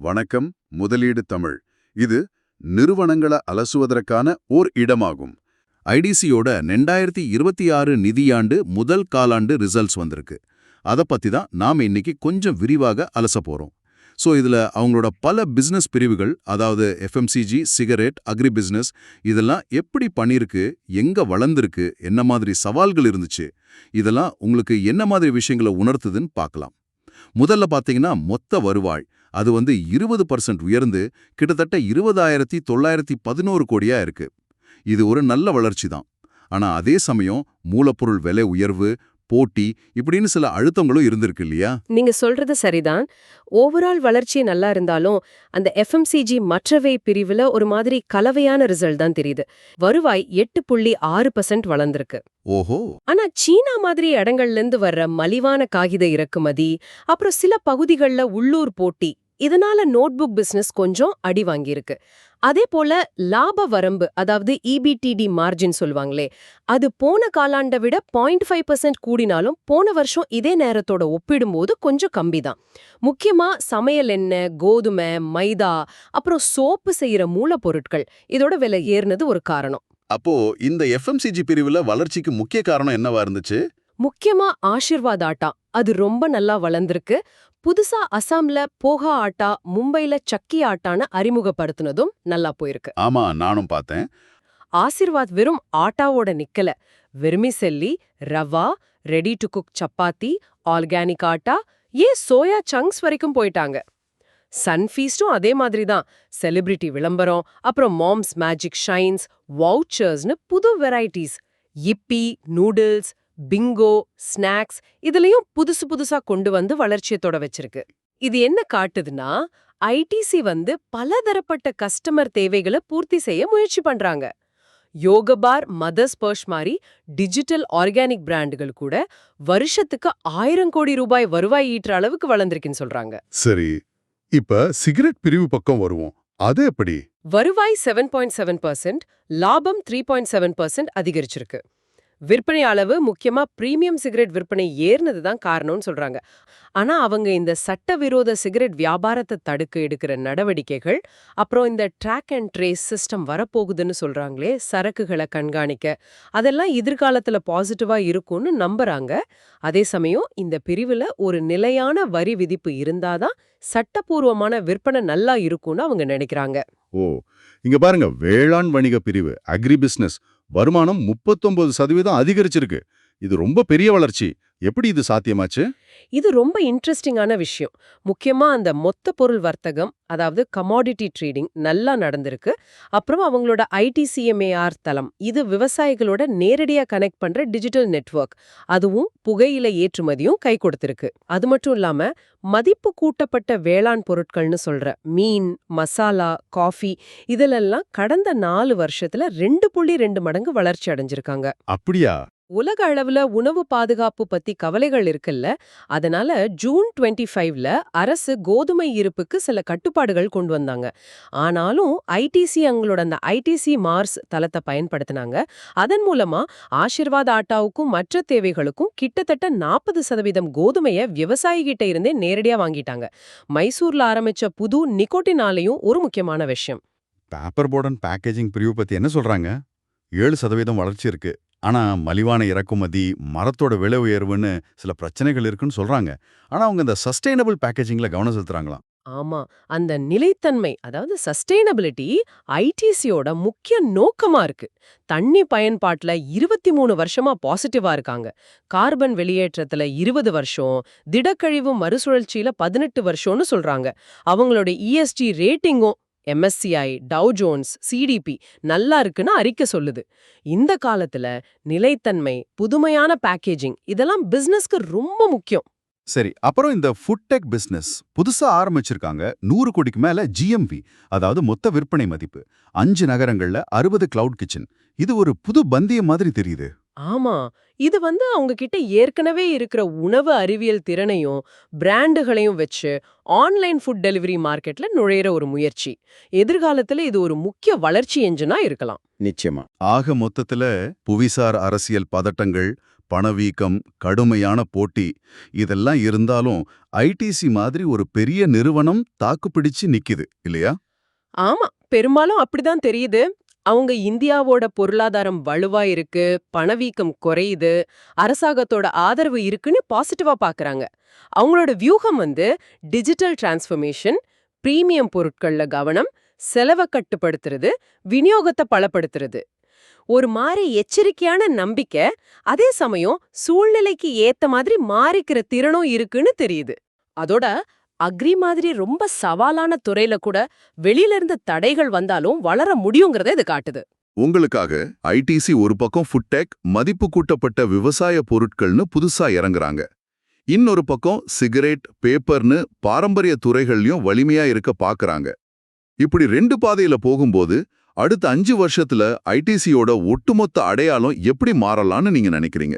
வணக்கம். முதலீடு தமிழ். இது நிறுவனங்களை அலசுவதற்கான ஓர் இடமாகும். ஐடிசியோட 2026 நிதியாண்டு முதல் காலாண்டு ரிசல்ட்ஸ் வந்திருக்கு. அதை பத்தி தான் நாம இன்னைக்கு கொஞ்சம் விரிவாக அலச போறோம். இதுல அவங்களோட பல பிசினஸ் பிரிவுகள், அதாவது எஃப்எம்சிஜி, சிகரெட், அக்ரி பிசினஸ், இதெல்லாம் எப்படி பண்ணிருக்கு, எங்க வளர்ந்திருக்கு, என்ன மாதிரி சவால்கள் இருந்துச்சு, இதெல்லாம் உங்களுக்கு என்ன மாதிரி விஷயங்களை உணர்த்துதுன்னு பார்க்கலாம். முதல்ல பாத்தீங்கன்னா மொத்த வருவாய் அது 20% உயர்ந்து கிட்டத்தட்ட 20,911 கோடியா இருக்கு. இது ஒரு நல்ல வளர்ச்சி தான். ஆனா அதே சமயம் மூலப்பொருள் விலை உயர்வு, போட்டி இப்படின்னு சில அழுத்தங்களும் இருந்திருக்கு இல்லையா? நீங்க சொல்றது சரிதான். ஓவரால் வளர்ச்சி நல்லா இருந்தாலும் அந்த எஃப்எம்சிஜி மற்றவை பிரிவுல ஒரு மாதிரி கலவையான ரிசல்ட் தான் தெரியுது. வருவாய் 8.6% வளர்ந்திருக்கு. ஓஹோ. ஆனா சீனா மாதிரி இடங்கள்ல இருந்து வர்ற மலிவான காகித இறக்குமதி, அப்புறம் சில பகுதிகள்ல உள்ளூர் போட்டி, இதனால நோட்புக் பிசினஸ் கொஞ்சம் அடி வாங்கியிருக்கு. அதே போல லாப வரம்பு, அதாவது இபிடிடி மார்ஜின் சொல்லுவாங்களே, அது போன காலாண்டை விட 0.5% கூடினாலும் போன வருஷம் இதே நேரத்தோட ஒப்பிடும்போது கொஞ்சம் கம்மிதான். முக்கியமா சமையல் எண்ணெய், கோதுமை, மைதா, அப்புறம் சோப்பு செய்யற மூலப்பொருட்கள், இதோட விலை ஏறினது ஒரு காரணம். அப்போ இந்த எஃப்எம்சிஜி பிரிவுல வளர்ச்சிக்கு முக்கிய காரணம் என்னவா இருந்துச்சு? முக்கியமா ஆஷிர்வாத் ஆட்டா, அது ரொம்ப நல்லா வளர்ந்திருக்கு. புதுசா அசாம்ல போகா ஆட்டா, மும்பைல சக்கி ஆட்டான்னு அறிமுகப்படுத்தினதும் நல்லா போயிருக்கு. ஆமா, நானும் பார்த்தேன். ஆசிர்வாத் வெறும் ஆட்டாவோட நிக்கல. Vermicelli, rava, ready to cook chapati, organic atta, soya chunks வரைக்கும் போயிட்டாங்க. சன்ஃபீஸ்டும் அதே மாதிரி தான். செலிபிரிட்டி விளம்பரம், அப்புறம் மாம்ஸ் மேஜிக் ஷைன்ஸ், வவுச்சர்ஸ்னு புது வெரைட்டிஸ், யிப்பி, நூடுல்ஸ், பிங்கோ, ஸ்நாக்ஸ், இதுலயும் புதுசு புதுசா கொண்டு வந்து வளர்ச்சியை தொட வச்சிருக்கு. இது என்ன காட்டுதுன்னா, ஐடிசி பலதரப்பட்ட கஸ்டமர் தேவைகளை பூர்த்தி செய்ய முயற்சி பண்றாங்க. யோகபார், மதர்ஸ் பர்ஷ் மாதிரி டிஜிட்டல் ஆர்கானிக் பிராண்டுகள் கூட வருஷத்துக்கு 1000 கோடி ரூபாய் வருவாய் ஈட்டுற அளவுக்கு வளர்ந்திருக்குன்னு சொல்றாங்க. சரி, இப்ப சிகரெட் பிரிவு பக்கம் வருவோம். அது எப்படி? வருவாய் 7.7%, லாபம் 3.7% அதிகரிச்சிருக்கு. விற்பனை அளவு, முக்கியமா பிரீமியம் சிகரெட் விற்பனை ஏறினது தான் காரணம்னு சொல்றாங்க. ஆனா அவங்க இந்த சட்டவிரோத சிகரெட் வியாபாரத்தை தடுக்க எடுக்கிற நடவடிக்கைகள், அப்புறம் இந்த ட்ராக் அண்ட் ட்ரேஸ் சிஸ்டம் வரப்போகுதுன்னு சொல்றாங்களே, சரக்குகளை கண்காணிக்க, அதெல்லாம் எதிர்காலத்துல பாசிட்டிவா இருக்கும்னு நம்புறாங்க. அதே சமயம் இந்த பிரிவுல ஒரு நிலையான வரி விதிப்பு இருந்தாதான் சட்டப்பூர்வமான விற்பனை நல்லா இருக்கும்னு அவங்க நினைக்கிறாங்க. ஓ, இங்க பாருங்க, வேளாண் வணிக பிரிவு அக்ரி பிசினஸ் வருமானம் 39% அதிகரிச்சிருக்கு. இது ரொம்ப பெரிய வளர்ச்சி. எப்படி இது சாத்தியமாச்சு? இது ரொம்ப இன்ட்ரெஸ்டிங்கான விஷயம். முக்கியமா அந்த மொத்த பொருள் வர்த்தகம், அதாவது கமாடிட்டி ட்ரேடிங் நல்லா நடந்திருக்கு. அப்புறம் அவங்களோட ஐடிசிஎம்ஏஆர் தளம், இது விவசாயிகளோட நேரடியா கனெக்ட் பண்ற டிஜிட்டல் நெட்வொர்க், அதுவும் புகையிலை ஏற்றுமதியும் கை கொடுத்திருக்கு. அது மட்டும் இல்லாம மதிப்பு கூட்டப்பட்ட வேளாண் பொருட்கள்னு சொல்ற மீன், மசாலா, காஃபி, இதெல்லாம் கடந்த 4 வருஷத்துல 2.2 மடங்கு வளர்ச்சி அடைஞ்சிருக்காங்க. அப்படியா? உலக அளவுல உணவு பாதுகாப்பு பத்தி கவலைகள் இருக்குல்ல, அதனால ஜூன் 25ல அரசு கோதுமை இருப்புக்கு சில கட்டுப்பாடுகள் கொண்டு வந்தாங்க. ஆனாலும் ஐடிசி அவங்களோட அந்த ஐடிசி மார்ஸ் தளத்தை பயன்படுத்தினாங்க. அதன் மூலமா ஆஷிர்வாத் ஆட்டாவுக்கும் மற்ற தேவைகளுக்கும் கிட்டத்தட்ட 40% கோதுமையை விவசாயிகிட்ட இருந்தே நேரடியா வாங்கிட்டாங்க. மைசூர்ல ஆரம்பிச்ச புது நிக்கோட்டின் ஆலையும் ஒரு முக்கியமான விஷயம். பேப்பர் போர்ட் அண்ட் பேக்கேஜிங் பிரிவு பத்தி என்ன சொல்றாங்க? 7% வளர்ச்சி இருக்கு. ஆனா மலிவான இறக்குமதி, மரத்தோட விலை உயர்வுன்னு சில பிரச்சனைகள் இருக்குன்னு சொல்றாங்க. ஆனா அவங்க இந்த சஸ்டைனபிள் பேக்கேஜிங்ல கவனம் செலுத்துறாங்களாம். ஆமா, அந்த நிலைத்தன்மை, அதாவது சஸ்டெயினபிலிட்டி ஐடிசியோட முக்கிய நோக்கமா இருக்கு. தண்ணி பயன்பாட்டுல 23 வருஷமா பாசிட்டிவா இருக்காங்க. கார்பன் வெளியேற்றத்துல 20 வருஷம், திடக்கழிவு மறுசுழற்சியில 18 வருஷம்னு சொல்றாங்க. அவங்களோட இஎஸ்டி ரேட்டிங்கும் எம்எஸ்சிஐ, டவ் ஜோன்ஸ், சிடிபி நல்லா இருக்குன்னு அறிக்கை சொல்லுது. இந்த காலத்துல நிலைத்தன்மை, புதுமையான பேக்கேஜிங், இதெல்லாம் பிசினஸ்க்கு ரொம்ப முக்கியம். சரி, அப்புறம் இந்த ஃபுட் டெக் பிசினஸ் புதுசா ஆரம்பிச்சிருக்காங்க. 100 கோடிக்கு மேல ஜிஎம்வி, அதாவது மொத்த விற்பனை மதிப்பு. 5 நகரங்கள்ல 60 கிளவுட் கிச்சன். இது ஒரு புது பந்தயம் மாதிரி தெரியுது. ஆமா, இது அவங்க கிட்ட ஏற்கனவே இருக்கிற உணவு அறிவியல் திறனையும் பிராண்டுகளையும் வச்சு ஆன்லைன் ஃபுட் டெலிவரி மார்க்கெட்ல நுழையிற ஒரு முயற்சி. எதிர்காலத்துல இது ஒரு முக்கிய வளர்ச்சி என்ஜினா இருக்கலாம். நிச்சயமா. ஆக மொத்தத்துல புவிசார் அரசியல் பதட்டங்கள், பணவீக்கம், கடுமையான போட்டி இதெல்லாம் இருந்தாலும் ஐடிசி மாதிரி ஒரு பெரிய நிறுவனம் தாக்குப்பிடிச்சு நிக்குது இல்லையா? ஆமா, பெரும்பாலும் அப்படிதான் தெரியுது. அவங்க இந்தியாவோட பொருளாதாரம் வலுவா இருக்கு, பணவீக்கம் குறையுது, அரசாங்கத்தோட ஆதரவு இருக்குன்னு பாசிட்டிவா பாக்குறாங்க. அவங்களோட வியூகம் டிஜிட்டல் டிரான்ஸ்ஃபர்மேஷன், பிரீமியம் பொருட்கள்ல கவனம், செலவை கட்டுப்படுத்துறது, விநியோகத்தை பலப்படுத்துறது. ஒரு மாதிரி எச்சரிக்கையான நம்பிக்கை, அதே சமயம் சூழ்நிலைக்கு ஏத்த மாதிரி மாறிக்கிற திறனும் இருக்குன்னு தெரியுது. அதோட அக்ரி மாதிரி ரொம்ப சவாலான துறையில கூட வெளியில இருந்து தடைகள் வந்தாலும் வளர முடியுங்கிறத இது காட்டுது. உங்களுக்காக ஐடிசி ஒரு பக்கம் ஃபுட்டெக், மதிப்பு கூட்டப்பட்ட விவசாய பொருட்கள்னு புதுசா இறங்குறாங்க. இன்னொரு பக்கம் சிகரெட், பேப்பர்னு பாரம்பரிய துறைகள்லயும் வலிமையா இருக்க பாக்குறாங்க. இப்படி 2 பாதையில போகும்போது அடுத்த 5 வருஷத்துல ஐடிசியோட ஒட்டுமொத்த அடையாளம் எப்படி மாறலாம்னு நீங்க நினைக்கிறீங்க?